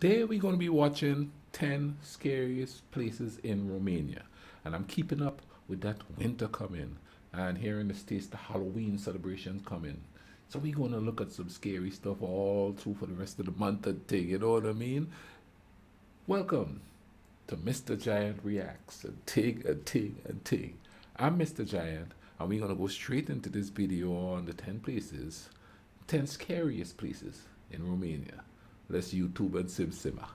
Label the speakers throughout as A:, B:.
A: Today we're going to be watching 10 scariest places in Romania. And I'm keeping up with that winter coming. And here in the States, the Halloween celebrations coming. So we're going to look at some scary stuff all through for the rest of the month and thing, you know what I mean? Welcome to Mr. Giant Reacts and Ting and Ting and Ting. I'm Mr. Giant, and we're going to go straight into this video on the 10 places, 10 scariest places in Romania. Let's YouTube and simmer.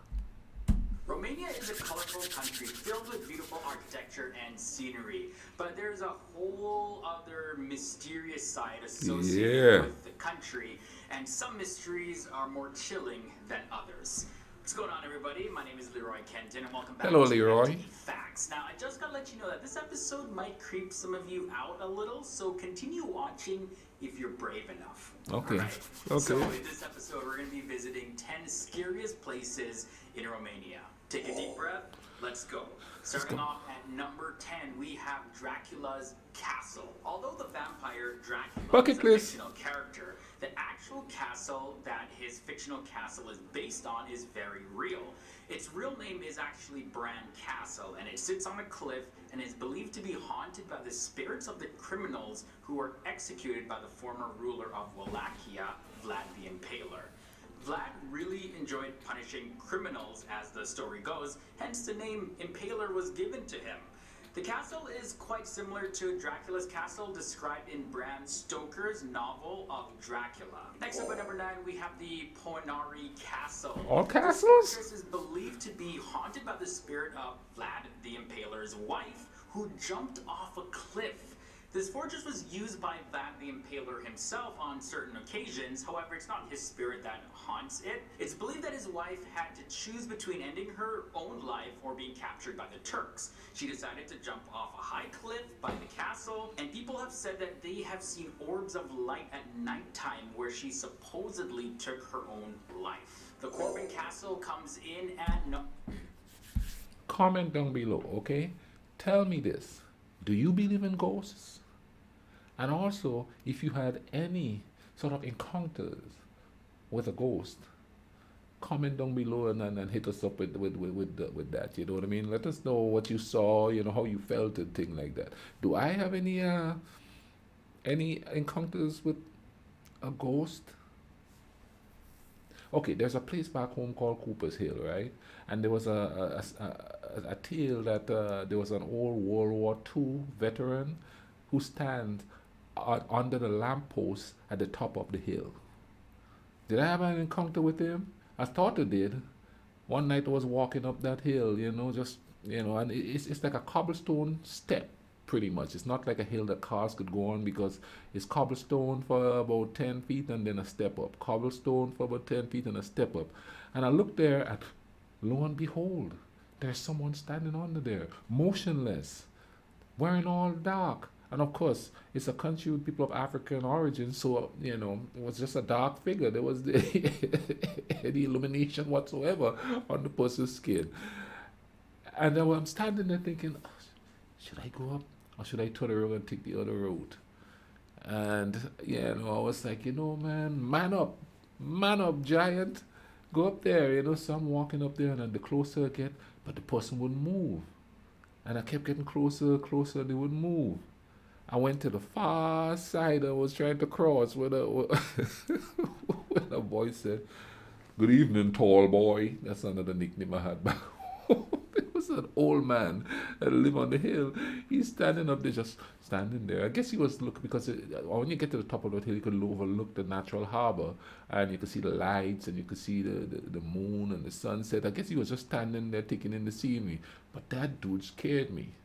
B: Romania is a colorful country filled with beautiful architecture and scenery, but there's a whole other mysterious side associated with the country, and some mysteries are more chilling than others. What's going on, everybody? My name is Leroy Kenton, and welcome back
A: Hello,
B: to
A: Leroy.
B: Facts. Now, I just gotta let you know that this episode might creep some of you out a little, so continue watching if you're brave enough.
A: Okay.
B: Right.
A: Okay.
B: So in this episode, we're going to be visiting 10 scariest places in Romania. Take a deep breath. Let's go. Starting off at number 10, we have Dracula's castle. Although the vampire Dracula is a fictional character, the actual castle that his fictional castle is based on is very real. Its real name is actually Bran Castle, and it sits on a cliff and is believed to be haunted by the spirits of the criminals who were executed by the former ruler of Wallachia, Vlad the Impaler. Vlad really enjoyed punishing criminals, as the story goes, hence the name Impaler was given to him. The castle is quite similar to Dracula's castle described in Bram Stoker's novel of Dracula. Next up at number 9, we have the Poenari Castle.
A: All castles?
B: This is believed to be haunted by the spirit of Vlad the Impaler's wife, who jumped off a cliff. This fortress was used by Vlad the Impaler himself on certain occasions. However, it's not his spirit that haunts it. It's believed that his wife had to choose between ending her own life or being captured by the Turks. She decided to jump off a high cliff by the castle, and people have said that they have seen orbs of light at nighttime where she supposedly took her own life. The Corbin Castle comes in at no...
A: Comment down below, okay? Tell me this. Do you believe in ghosts? And also, if you had any sort of encounters with a ghost, comment down below and hit us up with that. You know what I mean? Let us know what you saw, you know, how you felt and things like that. Do I have any encounters with a ghost? Okay, there's a place back home called Cooper's Hill, right? And there was a tale that there was an old World War II veteran who stands under the lamppost at the top of the hill. Did I have an encounter with him? I thought I did. One night I was walking up that hill, you know, and it's like a cobblestone step, pretty much. It's not like a hill that cars could go on because it's cobblestone for about 10 feet and then a step up. Cobblestone for about 10 feet and a step up. And I looked there and lo and behold, there's someone standing under there, motionless, wearing all dark. And of course, it's a country with people of African origin, so, you know, it was just a dark figure. There was any illumination whatsoever on the person's skin. And then I'm standing there thinking, oh, should I go up or should I turn around and take the other road? And, you know, I was like, you know, man up, giant. Go up there, you know. So I'm walking up there, and then the closer I get, but the person wouldn't move. And I kept getting closer, and they wouldn't move. I went to the far side. I was trying to cross when a boy said, "Good evening, tall boy." That's another nickname I had back home. It was an old man that lived on the hill. He's standing up there, just standing there. I guess he was looking, because when you get to the top of the hill, you could overlook the natural harbor, and you could see the lights, and you could see the moon and the sunset. I guess he was just standing there taking in the scenery. But that dude scared me.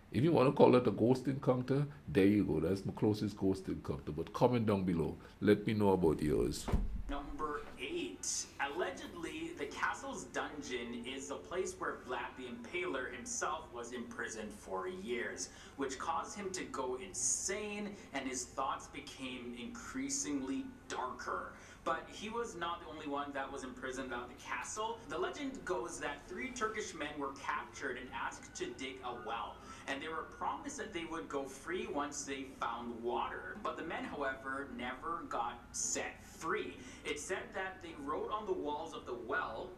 A: If you want to call it a ghost encounter, there you go. That's my closest ghost encounter. But comment down below. Let me know about yours.
B: Number 8. Allegedly, the castle's dungeon is the place where Vlad the Impaler himself was imprisoned for years, which caused him to go insane, and his thoughts became increasingly darker. But he was not the only one that was imprisoned at the castle. The legend goes that 3 Turkish men were captured and asked to dig a well, and they were promised that they would go free once they found water. But the men, however, never got set free. It said that they wrote on the walls of the well,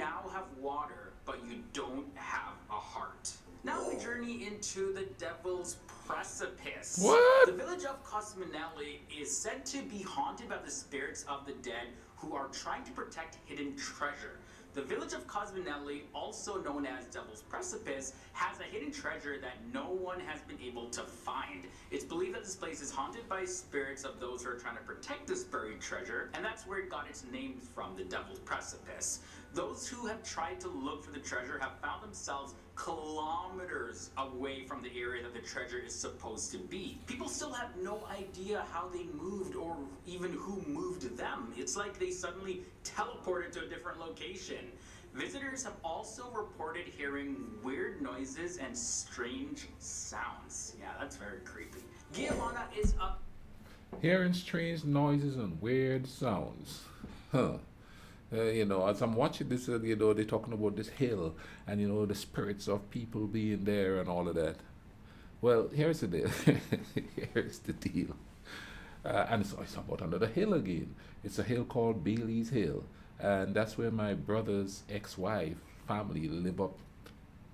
B: now have water, but you don't have a heart. Now we journey into the Devil's Precipice.
A: What?
B: The village of Cosminelli is said to be haunted by the spirits of the dead who are trying to protect hidden treasure. The village of Cosminelli, also known as Devil's Precipice, has a hidden treasure that no one has been able to find. It's believed that this place is haunted by spirits of those who are trying to protect this buried treasure, and that's where it got its name from, the Devil's Precipice. Those who have tried to look for the treasure have found themselves kilometers away from the area that the treasure is supposed to be. People still have no idea how they moved or even who moved them. It's like they suddenly teleported to a different location. Visitors have also reported hearing weird noises and strange sounds. Yeah, that's very creepy. Giovanna is up.
A: Hearing strange noises and weird sounds. Huh. As I'm watching this, they're talking about this hill and, the spirits of people being there and all of that. Well, here's the deal. Here's the deal. And it's about another hill again. It's a hill called Bailey's Hill. And that's where my brother's ex-wife family live up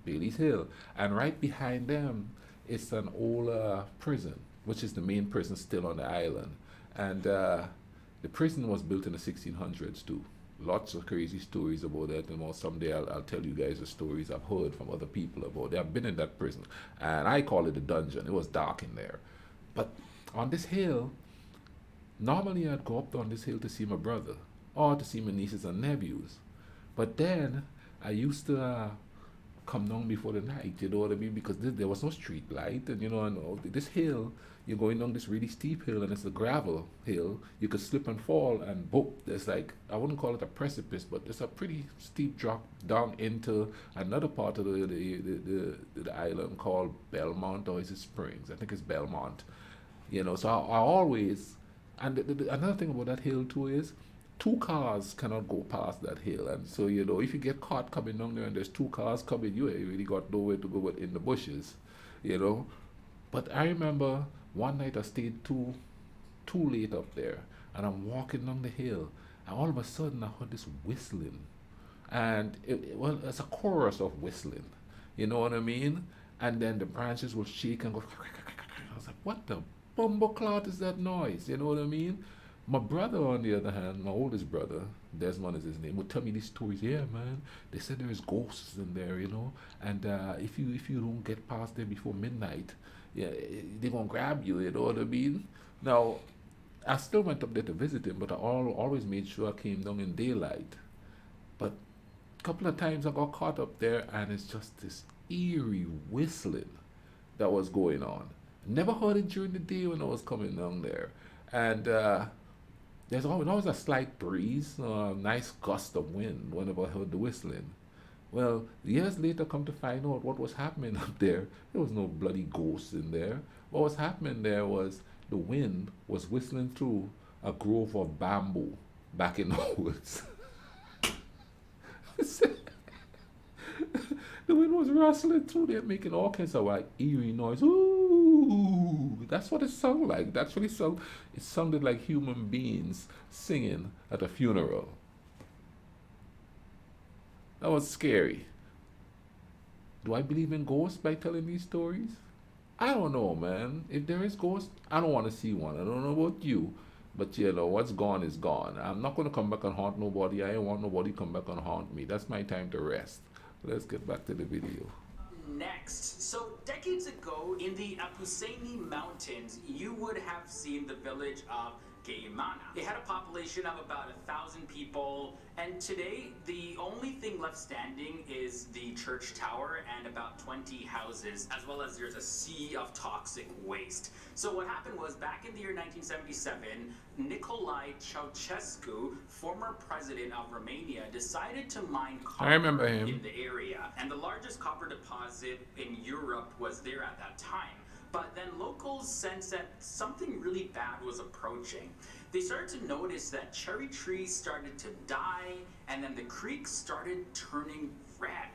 A: Bailey's Hill. And right behind them is an old prison, which is the main prison still on the island. And the prison was built in the 1600s too. Lots of crazy stories about that, and someday I'll tell you guys the stories I've heard from other people about it. I've been in that prison, and I call it a dungeon. It was dark in there. But on this hill, normally I'd go up on this hill to see my brother, or to see my nieces and nephews. But then I used to come down before the night, you know what I mean? Because there was no street light, and this hill, you're going down this really steep hill, and it's a gravel hill. You could slip and fall, and boom, there's like, I wouldn't call it a precipice, but it's a pretty steep drop down into another part of the island called Belmont, or is it Springs? I think it's Belmont. So I always, and another thing about that hill too is, two cars cannot go past that hill, and so if you get caught coming down there and there's two cars coming, you ain't really got nowhere to go but in the bushes, But I remember one night I stayed too late up there, and I'm walking down the hill, and all of a sudden I heard this whistling, and it's a chorus of whistling, you know what I mean? And then the branches will shake and go. I was like, what the bumbleclot is that noise? You know what I mean? My brother, on the other hand, my oldest brother, Desmond is his name, would tell me these stories. Yeah, man, they said there's ghosts in there, and if you don't get past there before midnight, yeah, they're gonna grab you. You know what I mean? Now, I still went up there to visit him, but I always made sure I came down in daylight. But a couple of times I got caught up there, and it's just this eerie whistling that was going on. Never heard it during the day when I was coming down there, and there's always a slight breeze, a nice gust of wind whenever I heard the whistling. Well, years later, come to find out what was happening up there. There was no bloody ghosts in there. What was happening there was the wind was whistling through a grove of bamboo back in the woods. The wind was rustling through there, making all kinds of like eerie noise. Ooh, that's what it sounded like. It sounded like human beings singing at a funeral. That was scary. Do I believe in ghosts by telling these stories? I don't know, man. If there is ghosts, I don't want to see one. I don't know about you, but what's gone is gone. I'm not going to come back and haunt nobody. I don't want nobody to come back and haunt me. That's my time to rest. Let's get back to the video.
B: Next, so decades ago in the Apuseni Mountains, you would have seen the village of Gayamana. It had a population of about 1,000 people, and today the only thing left standing is the church tower and about 20 houses, as well as there's a sea of toxic waste. So what happened was, back in the year 1977, Nicolae Ceausescu, former president of Romania, decided to mine copper
A: I remember him.
B: in the area, and the largest copper deposit in Europe was there at that time. But then locals sensed that something really bad was approaching. They started to notice that cherry trees started to die, and then the creek started turning red.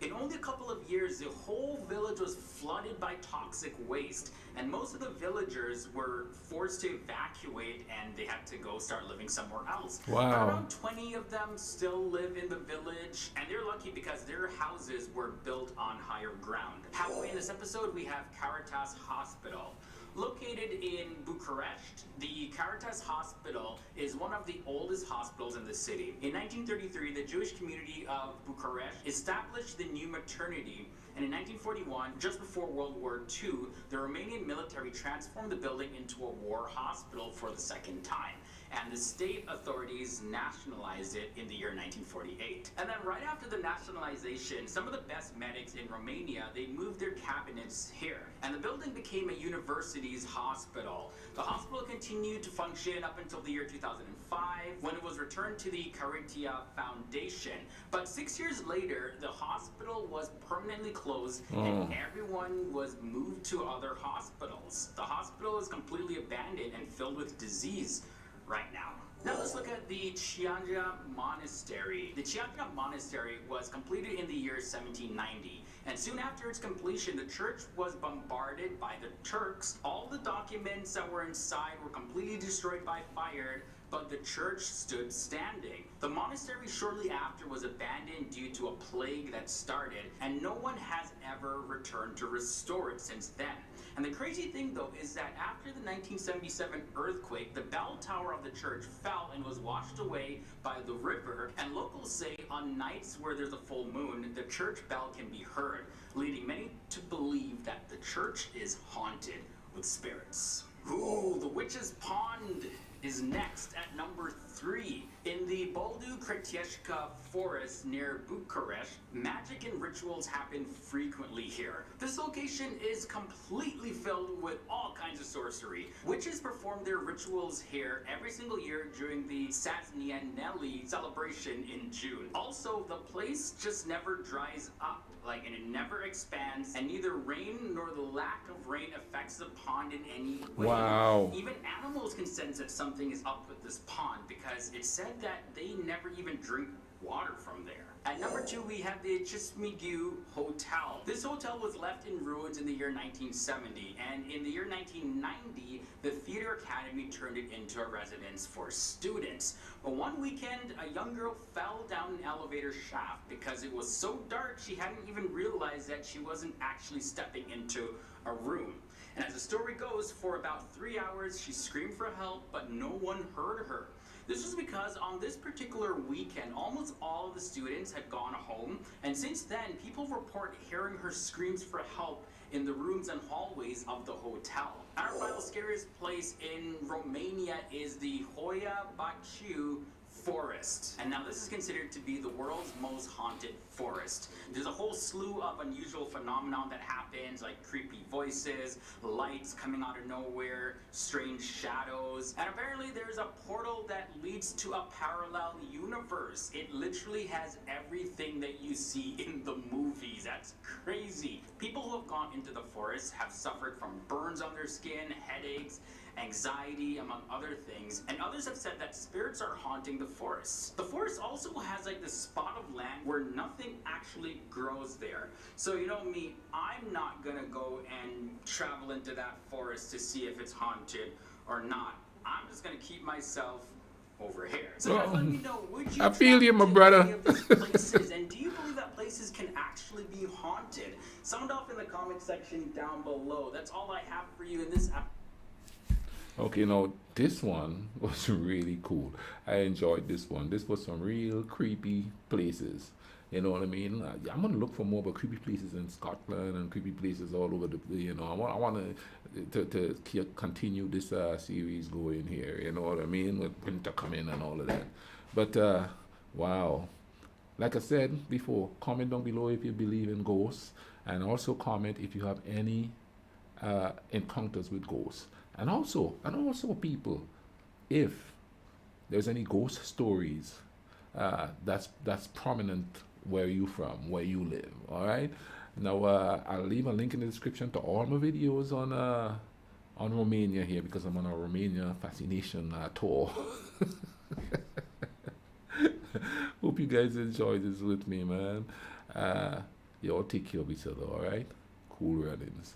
B: In only a couple of years, the whole village was flooded by toxic waste, and most of the villagers were forced to evacuate, and they had to go start living somewhere else.
A: Wow.
B: Around 20 of them still live in the village, village, and they're lucky because their houses were built on higher ground. Halfway in this episode, we have Caritas Hospital. Located in Bucharest, the Caritas Hospital is one of the oldest hospitals in the city. In 1933, the Jewish community of Bucharest established the new maternity, and in 1941, just before World War II, the Romanian military transformed the building into a war hospital for the second time, and the state authorities nationalized it in the year 1948. And then right after the nationalization, some of the best medics in Romania, they moved their cabinets here, and the building became a university's hospital. The hospital continued to function up until the year 2005, when it was returned to the Caritia Foundation. But 6 years later, the hospital was permanently closed, and everyone was moved to other hospitals. The hospital is completely abandoned and filled with disease right now. Now let's look at the Chianja Monastery. The Chianja Monastery was completed in the year 1790, and soon after its completion, the church was bombarded by the Turks. All the documents that were inside were completely destroyed by fire, but the church stood standing. The monastery shortly after was abandoned due to a plague that started, and no one has ever returned to restore it since then. And the crazy thing though is that after the 1977 earthquake, the bell tower of the church fell and was washed away by the river, and locals say on nights where there's a full moon, the church bell can be heard, leading many to believe that the church is haunted with spirits. Ooh, the Witch's Pond is next at number 3. In the Boldu Crătești forest near Bucharest, magic and rituals happen frequently here. This location is completely filled with all kinds of sorcery. Witches perform their rituals here every single year during the Saznianeli celebration in June. Also, the place just never dries up, and it never expands, and neither rain nor the lack of rain affects the pond in any way.
A: Wow.
B: Even animals can sense that something is up with this pond because it's said that they never even drink water from there. At number 2, we have the Chismigiu Hotel. This hotel was left in ruins in the year 1970, and in the year 1990, the Theater Academy turned it into a residence for students. But one weekend, a young girl fell down an elevator shaft because it was so dark she hadn't even realized that she wasn't actually stepping into a room. And as the story goes, for about 3 hours, she screamed for help, but no one heard her. This was because on this particular weekend, almost all of the students had gone home, and since then, people report hearing her screams for help in the rooms and hallways of the hotel. Our final scariest place in Romania is the Hoia Baciu Forest. And now this is considered to be the world's most haunted forest. There's a whole slew of unusual phenomena that happens, like creepy voices, lights coming out of nowhere, strange shadows, and apparently there's a portal that leads to a parallel universe. It literally has everything that you see in the movies. That's crazy. People who have gone into the forest have suffered from burns on their skin, headaches, anxiety, among other things, and others have said that spirits are haunting the forest. The forest also has this spot of land where nothing actually grows there. So you know me, I'm not gonna go and travel into that forest to see if it's haunted or not. I'm just gonna keep myself over here. So guys, let me know, would you
A: I feel you, my
B: travel to
A: brother.
B: any of these places, and do you believe that places can actually be haunted? Sound off in the comment section down below. That's all I have for you in this episode.
A: Okay, now this one was really cool. I enjoyed this one. This was some real creepy places. You know what I mean? I'm gonna look for more about creepy places in Scotland and creepy places all over the. I want to continue this series going here. You know what I mean? With winter coming and all of that. But wow, like I said before, comment down below if you believe in ghosts, and also comment if you have any encounters with ghosts. And also people, if there's any ghost stories that's prominent where you from, where you live, all right? Now, I'll leave a link in the description to all my videos on Romania here, because I'm on a Romania fascination tour. Hope you guys enjoy this with me, man. Y'all take care of each other, all right? Cool runnings.